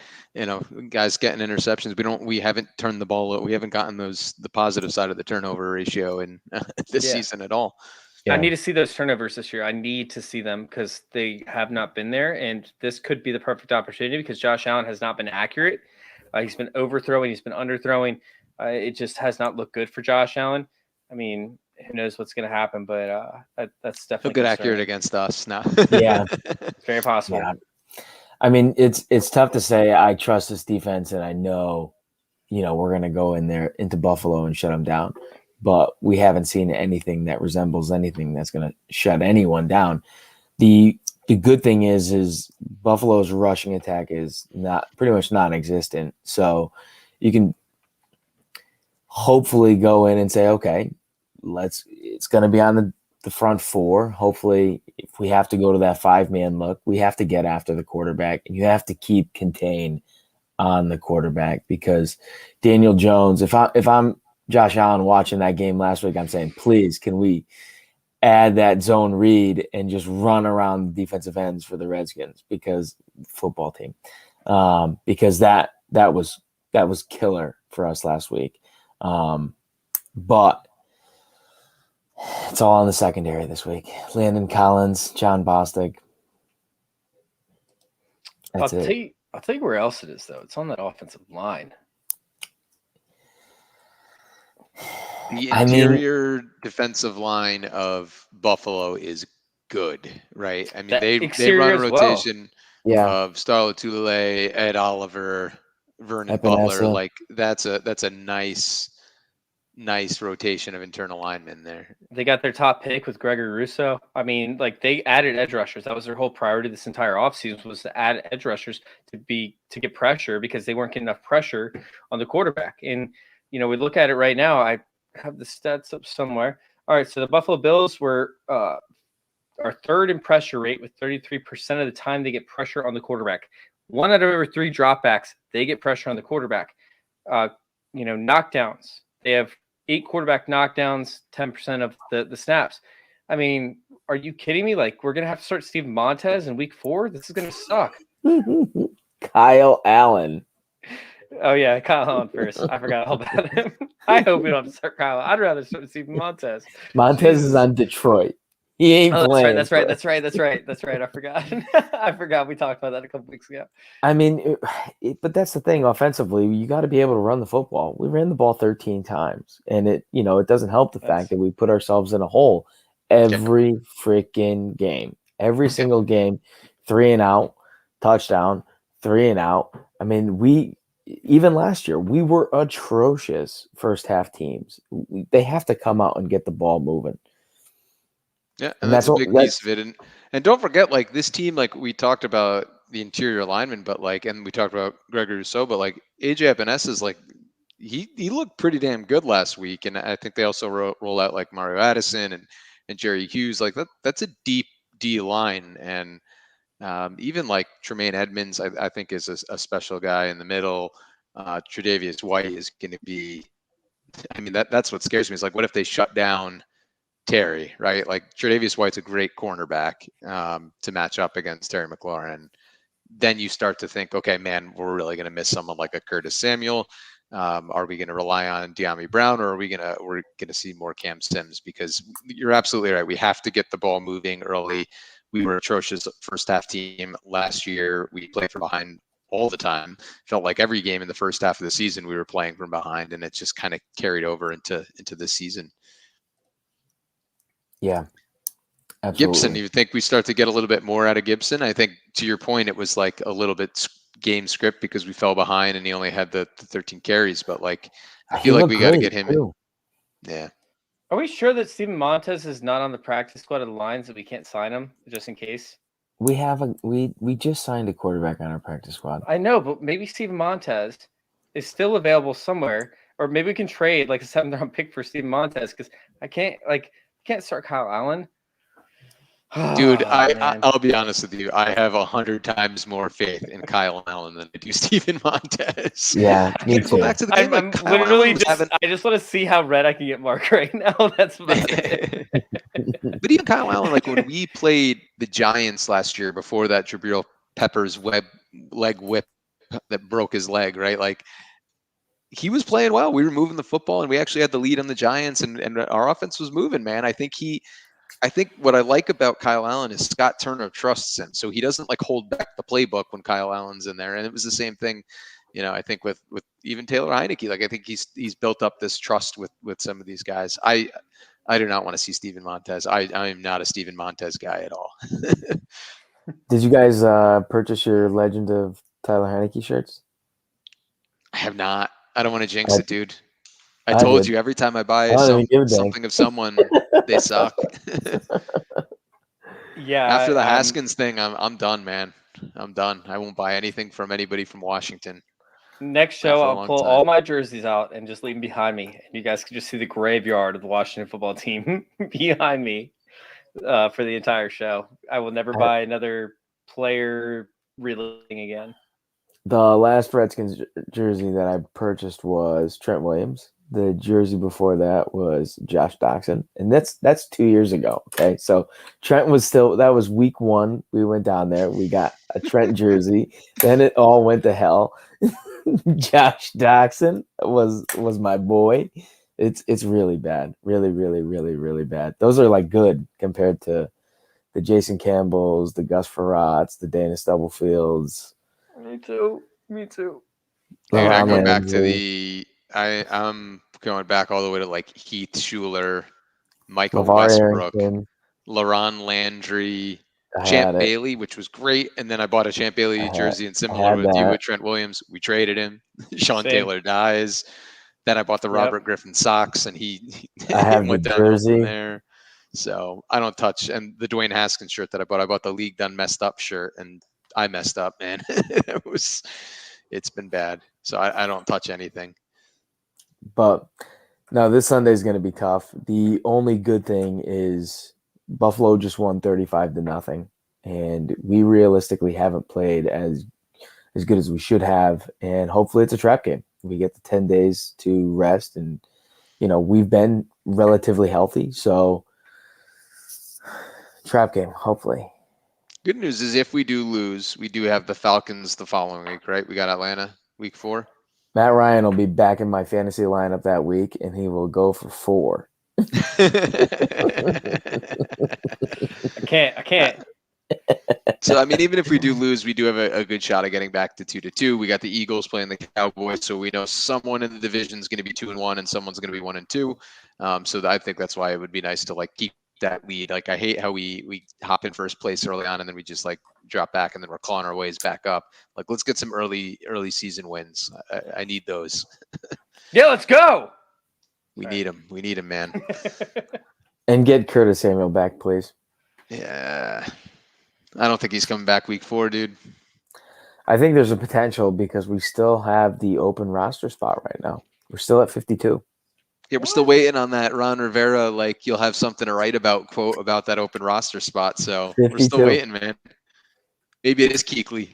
Speaker 2: guys getting interceptions. We haven't turned the ball. We haven't gotten the positive side of the turnover ratio in this season at all.
Speaker 3: I need to see those turnovers this year. I need to see them because they have not been there. And this could be the perfect opportunity because Josh Allen has not been accurate. He's been overthrowing. He's been underthrowing. It just has not looked good for Josh Allen. I mean, who knows what's going to happen, but that's definitely
Speaker 2: he'll get accurate against us now.
Speaker 1: Yeah,
Speaker 3: it's very possible.
Speaker 1: Yeah. I mean, it's tough to say I trust this defense and I know, we're going to go in there into Buffalo and shut them down. But we haven't seen anything that resembles anything that's going to shut anyone down. The good thing is Buffalo's rushing attack is pretty much non-existent. So you can hopefully go in and say, okay, it's going to be on the front four. Hopefully, if we have to go to that 5-man look, we have to get after the quarterback, and you have to keep contained on the quarterback because Daniel Jones, if I'm Josh Allen watching that game last week, I'm saying, please, can we add that zone read and just run around the defensive ends for the Redskins because football team, because that was killer for us last week. But it's all in the secondary this week. Landon Collins, John Bostic. That's it.
Speaker 3: I'll tell you where else it is, though. It's on that offensive line.
Speaker 2: The interior defensive line of Buffalo is good, right? I mean, they run a rotation of Starla Tulele, Ed Oliver, Vernon Butler. Like that's a nice rotation of internal linemen there.
Speaker 3: They got their top pick with Gregory Rousseau. I mean, like they added edge rushers. That was their whole priority this entire offseason was to add edge rushers to get pressure because they weren't getting enough pressure on the quarterback. And we look at it right now. I have the stats up somewhere. All right, so the Buffalo Bills were are third in pressure rate with 33% of the time they get pressure on the quarterback. 1 out of every 3 dropbacks, they get pressure on the quarterback. Knockdowns. They have 8 quarterback knockdowns, 10% of the snaps. I mean, are you kidding me? Like, we're going to have to start Steven Montez in week 4? This is going to suck.
Speaker 1: Kyle Allen.
Speaker 3: Oh, yeah, Kyle Allen first. I forgot all about him. I hope we don't have to start Kyle. I'd rather start Steven Montez.
Speaker 1: Montez is on Detroit. He ain't playing.
Speaker 3: That's right. I forgot. I forgot we talked about that a couple weeks ago.
Speaker 1: I mean, but that's the thing. Offensively, you got to be able to run the football. We ran the ball 13 times, and it doesn't help the fact that we put ourselves in a hole every freaking game. Every single game, 3 and out, touchdown, 3 and out. I mean, even last year, we were atrocious first half teams. They have to come out and get the ball moving.
Speaker 2: Yeah, and that's a big piece of it. And don't forget, like this team, like we talked about the interior lineman, but and we talked about Gregory Rousseau, but like AJ Epinesa is like he looked pretty damn good last week, and I think they also roll out like Mario Addison and Jerry Hughes. Like that's a deep D line, and even like Tremaine Edmonds, I think is a special guy in the middle. Tre'Davious White is going to be. I mean that's what scares me. Is like what if they shut down Terry, right? Like Tre'Davious White's a great cornerback to match up against Terry McLaurin. Then you start to think, okay, man, we're really going to miss someone like a Curtis Samuel. Are we going to rely on De'Ami Brown, or we're going to see more Cam Sims? Because you're absolutely right. We have to get the ball moving early. We were atrocious first half team last year. We played from behind all the time. Felt like every game in the first half of the season we were playing from behind, and it just kind of carried over into this season.
Speaker 1: Yeah, absolutely.
Speaker 2: Gibson, you think we start to get a little bit more out of Gibson? I think to your point, it was like a little bit game script because we fell behind and he only had the 13 carries. But like, I feel like we got to get him in. Yeah.
Speaker 3: Are we sure that Steven Montez is not on the practice squad of the Lions that we can't sign him just in case?
Speaker 1: We have we just signed a quarterback on our practice squad.
Speaker 3: I know, but maybe Steven Montez is still available somewhere, or maybe we can trade like a 7th round pick for Steven Montez because I can't start Kyle Allen.
Speaker 2: Dude,
Speaker 3: Man.
Speaker 2: I'll be honest with you. I have 100 times more faith in Kyle Allen than I do Steven Montez.
Speaker 1: Yeah,
Speaker 2: I
Speaker 1: me
Speaker 2: can't go
Speaker 1: too.
Speaker 2: back to the game.
Speaker 3: I'm
Speaker 2: Kyle
Speaker 3: literally
Speaker 2: Allen was
Speaker 3: just I just want to see how red I can get Mark right now. That's about it.
Speaker 2: But even Kyle Allen, like when we played the Giants last year before that Jabril Peppers leg whip that broke his leg, right? Like he was playing well. We were moving the football and we actually had the lead on the Giants and our offense was moving, man. I think what I like about Kyle Allen is Scott Turner trusts him. So he doesn't like hold back the playbook when Kyle Allen's in there. And it was the same thing, I think with even Taylor Heinicke. Like I think he's built up this trust with some of these guys. I do not want to see Steven Montez. I am not a Steven Montez guy at all.
Speaker 1: Did you guys purchase your Legend of Tyler Heinicke shirts?
Speaker 2: I have not. I don't want to jinx it, dude. I
Speaker 1: I
Speaker 2: told
Speaker 1: did.
Speaker 2: you every time I
Speaker 1: I
Speaker 2: buy
Speaker 1: don't even give a dang.
Speaker 2: something of someone, they suck.
Speaker 3: Yeah.
Speaker 2: After the Haskins thing, I'm done, man. I'm done. I won't buy anything from anybody from Washington.
Speaker 3: Next
Speaker 2: Not
Speaker 3: show,
Speaker 2: for a
Speaker 3: I'll
Speaker 2: long
Speaker 3: pull
Speaker 2: time.
Speaker 3: all my jerseys out and just leave them behind me. And you guys can just see the graveyard of the Washington football team behind me for the entire show. I will never buy another player relating again.
Speaker 1: The last Redskins jersey that I purchased was Trent Williams. The jersey before that was Josh Doxson, and that's 2 years ago. Okay, so Trent was that was week 1. We went down there. We got a Trent jersey. Then it all went to hell. Josh Doxson was my boy. It's really bad, really, really, really, really bad. Those are like good compared to the Jason Campbells, the Gus Frerots, the Dana Stubblefields.
Speaker 3: Me too.
Speaker 2: Dude,
Speaker 1: LaVon
Speaker 2: I'm going back all the way to like Heath Schuler, Michael
Speaker 1: LeVar
Speaker 2: Westbrook,
Speaker 1: Arrington.
Speaker 2: LaRon Landry,
Speaker 1: I
Speaker 2: Champ
Speaker 1: had it.
Speaker 2: Bailey, which was great. And then I bought a Champ Bailey jersey, and
Speaker 1: I
Speaker 2: similar
Speaker 1: had
Speaker 2: with you
Speaker 1: that.
Speaker 2: with Trent Williams, we traded him. Sean
Speaker 3: Same.
Speaker 2: Taylor dies. Then I bought the Robert Griffin socks, and he
Speaker 1: I have
Speaker 2: went
Speaker 1: the
Speaker 2: downhill from
Speaker 1: jersey.
Speaker 2: there. So I don't touch. And the Dwayne Haskins shirt that I bought the League Done Messed Up shirt, and I messed up, man. It's been bad. So I don't touch anything.
Speaker 1: But no, this Sunday is going to be tough. The only good thing is Buffalo just won 35-0, and we realistically haven't played as good as we should have. And hopefully, it's a trap game. We get the 10 days to rest, and we've been relatively healthy, so trap game. Hopefully.
Speaker 2: Good news is if we do lose, we do have the Falcons the following week, right? We got Atlanta week 4.
Speaker 1: Matt Ryan will be back in my fantasy lineup that week, and he will go for 4.
Speaker 3: I can't.
Speaker 2: So, I mean, even if we do lose, we do have a good shot at getting back to 2-2. We got the Eagles playing the Cowboys, so we know someone in the division is going to be 2-1 and someone's going to be 1-2. So I think that's why it would be nice to like keep that lead. Like I hate how we hop in first place early on and then we just like drop back and then we're clawing our ways back up. Like let's get some early season wins. I need those.
Speaker 3: Yeah, let's go.
Speaker 2: We need them. We need them, man.
Speaker 1: And get Curtis Samuel back, please.
Speaker 2: Yeah. I don't think he's coming back week 4, dude.
Speaker 1: I think there's a potential because we still have the open roster spot right now. We're still at 52.
Speaker 2: Yeah, we're still waiting on that Ron Rivera. Like you'll have something to write about, quote about that open roster spot. So 52. We're still waiting, man. Maybe it is Kuechly.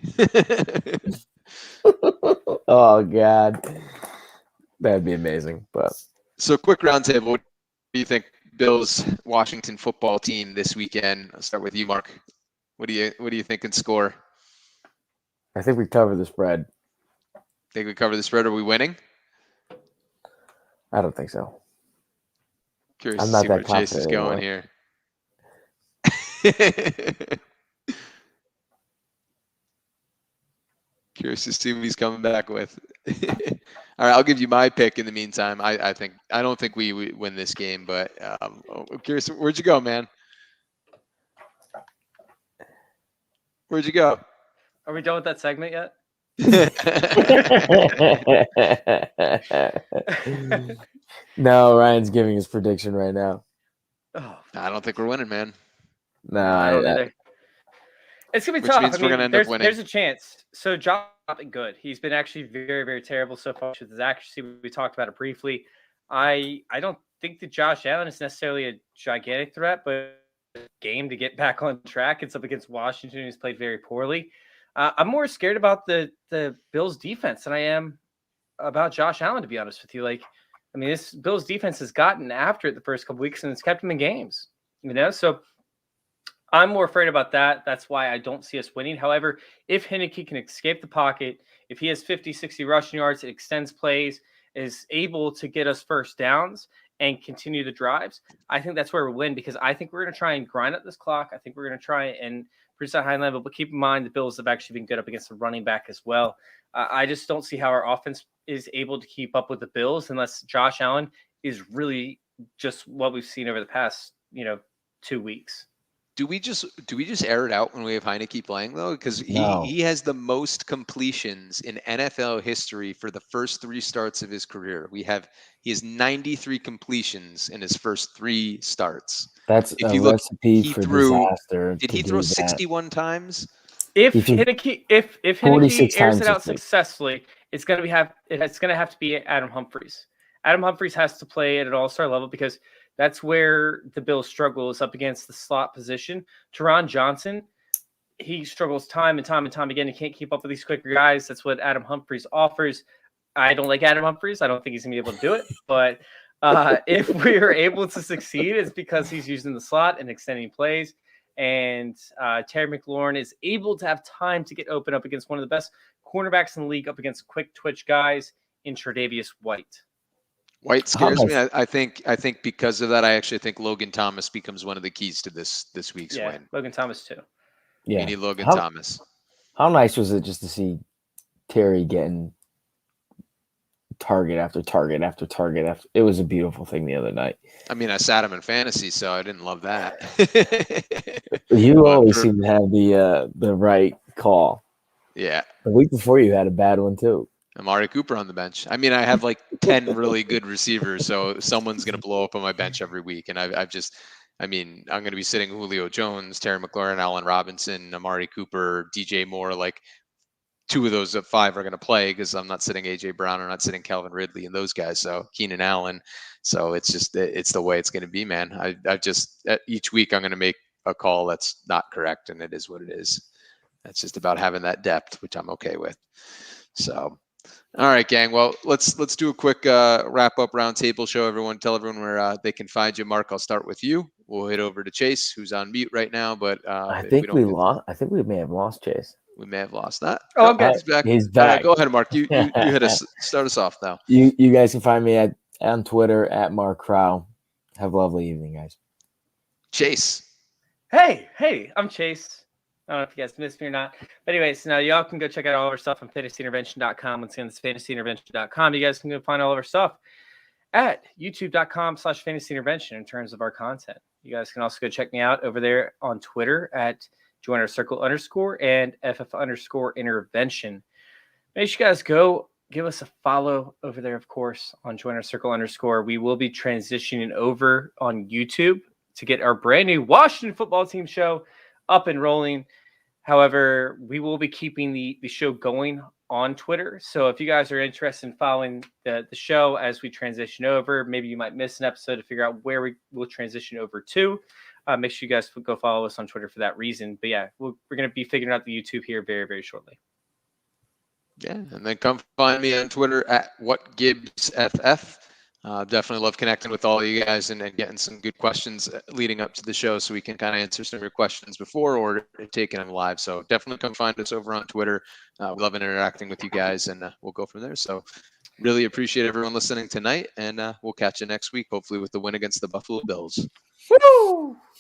Speaker 1: Oh God, that'd be amazing. But
Speaker 2: so quick roundtable. What do you think, Bills Washington football team this weekend? I'll start with you, Mark. What do you think can score?
Speaker 1: I think we cover the spread.
Speaker 2: Think we cover the spread? Are we winning?
Speaker 1: I don't think so.
Speaker 2: Curious
Speaker 1: I'm
Speaker 2: to
Speaker 1: not
Speaker 2: see
Speaker 1: that
Speaker 2: where Chase is going here. Curious to see what he's coming back with. All right, I'll give you my pick in the meantime. I don't think we win this game, but I'm curious. Where'd you go, man? Where'd you go?
Speaker 3: Are we done with that segment yet?
Speaker 1: No, Ryan's giving his prediction right now.
Speaker 3: Oh,
Speaker 2: I don't think we're winning, man.
Speaker 1: No,
Speaker 3: I don't either. It's gonna be tough.
Speaker 2: Means we're gonna end up winning.
Speaker 3: There's a chance. So Josh has been good. He's been actually very, very terrible so far with his accuracy. We talked about it briefly. I don't think that Josh Allen is necessarily a gigantic threat, but game to get back on track. It's up against Washington, who's played very poorly. I'm more scared about the Bills defense than I am about Josh Allen, to be honest with you. Like, I mean, this Bills defense has gotten after it the first couple weeks and it's kept them in games, so I'm more afraid about that. That's why I don't see us winning. However, if Heinicke can escape the pocket, if he has 50, 60 rushing yards, it extends plays, is able to get us first downs and continue the drives, I think that's where we win, because I think we're going to try and grind up this clock. I think we're going to try and produce that high level, but keep in mind the Bills have actually been good up against the running back as well. I just don't see how our offense is able to keep up with the Bills unless Josh Allen is really just what we've seen over the past, 2 weeks.
Speaker 2: Do we just air it out when we have Heinicke playing though? Because he has the most completions in NFL history for the first 3 starts of his career. He has 93 completions in his first 3 starts.
Speaker 1: That's a recipe for disaster.
Speaker 2: Did he throw 61 times?
Speaker 3: If Heinicke airs it out successfully, it's gonna have to be Adam Humphries. Adam Humphries has to play at an all-star level because that's where the Bills struggle, is up against the slot position. Teron Johnson, he struggles time and time again. He can't keep up with these quicker guys. That's what Adam Humphries offers. I don't like Adam Humphries. I don't think he's going to be able to do it. But if we are able to succeed, it's because he's using the slot and extending plays. And Terry McLaurin is able to have time to get open up against one of the best cornerbacks in the league, up against quick twitch guys in Tre'Davious White.
Speaker 2: White scares me. I think because of that, I actually think Logan Thomas becomes one of the keys to this week's win.
Speaker 3: Logan Thomas too.
Speaker 2: Yeah, we need Logan Thomas.
Speaker 1: How nice was it just to see Terry getting target after target after target after? It was a beautiful thing the other night.
Speaker 2: I mean, I sat him in fantasy, so I didn't love that.
Speaker 1: You always seem to have the right call.
Speaker 2: Yeah.
Speaker 1: The week before you had a bad one too.
Speaker 2: Amari Cooper on the bench. I mean, I have like 10 really good receivers, so someone's going to blow up on my bench every week. And I'm going to be sitting Julio Jones, Terry McLaurin, Allen Robinson, Amari Cooper, DJ Moore. Like 2 of those 5 are going to play because I'm not sitting AJ Brown, I'm not sitting Calvin Ridley and those guys. So Keenan Allen. So it's the way it's going to be, man. I just each week I'm going to make a call that's not correct, and it is what it is. That's just about having that depth, which I'm okay with. So. All right, gang. Well, let's do a quick wrap up roundtable show. Everyone, tell everyone where they can find you. Mark, I'll start with you. We'll hit over to Chase, who's on mute right now. But
Speaker 1: I think we lost. I think we may have lost Chase.
Speaker 2: We may have lost that.
Speaker 3: Oh, okay.
Speaker 2: He's back.
Speaker 1: He's back.
Speaker 2: Go ahead, Mark. You hit us. Start us off now.
Speaker 1: You guys can find me on Twitter at Mark Crow. Have a lovely evening, guys.
Speaker 2: Chase.
Speaker 3: Hey, I'm Chase. I don't know if you guys missed me or not. But anyways, now y'all can go check out all our stuff on fantasyintervention.com. Once again, it's fantasyintervention.com. You guys can go find all of our stuff at youtube.com/fantasyintervention in terms of our content. You guys can also go check me out over there on Twitter at joinerscircle_ and FF_intervention. Make sure you guys go give us a follow over there, of course, on joinerscircle_. We will be transitioning over on YouTube to get our brand new Washington football team show up and rolling. However, we will be keeping the show going on Twitter. So if you guys are interested in following the show as we transition over, maybe you might miss an episode to figure out where we will transition over to. Make sure you guys go follow us on Twitter for that reason. But yeah, we're going to be figuring out the YouTube here very, very shortly.
Speaker 2: Yeah, and then come find me on Twitter at WhatGibbsFF. Definitely love connecting with all of you guys and getting some good questions leading up to the show so we can kind of answer some of your questions before or taking them live. So definitely come find us over on Twitter. We love interacting with you guys, and we'll go from there. So really appreciate everyone listening tonight, and we'll catch you next week, hopefully with the win against the Buffalo Bills.
Speaker 3: Woo!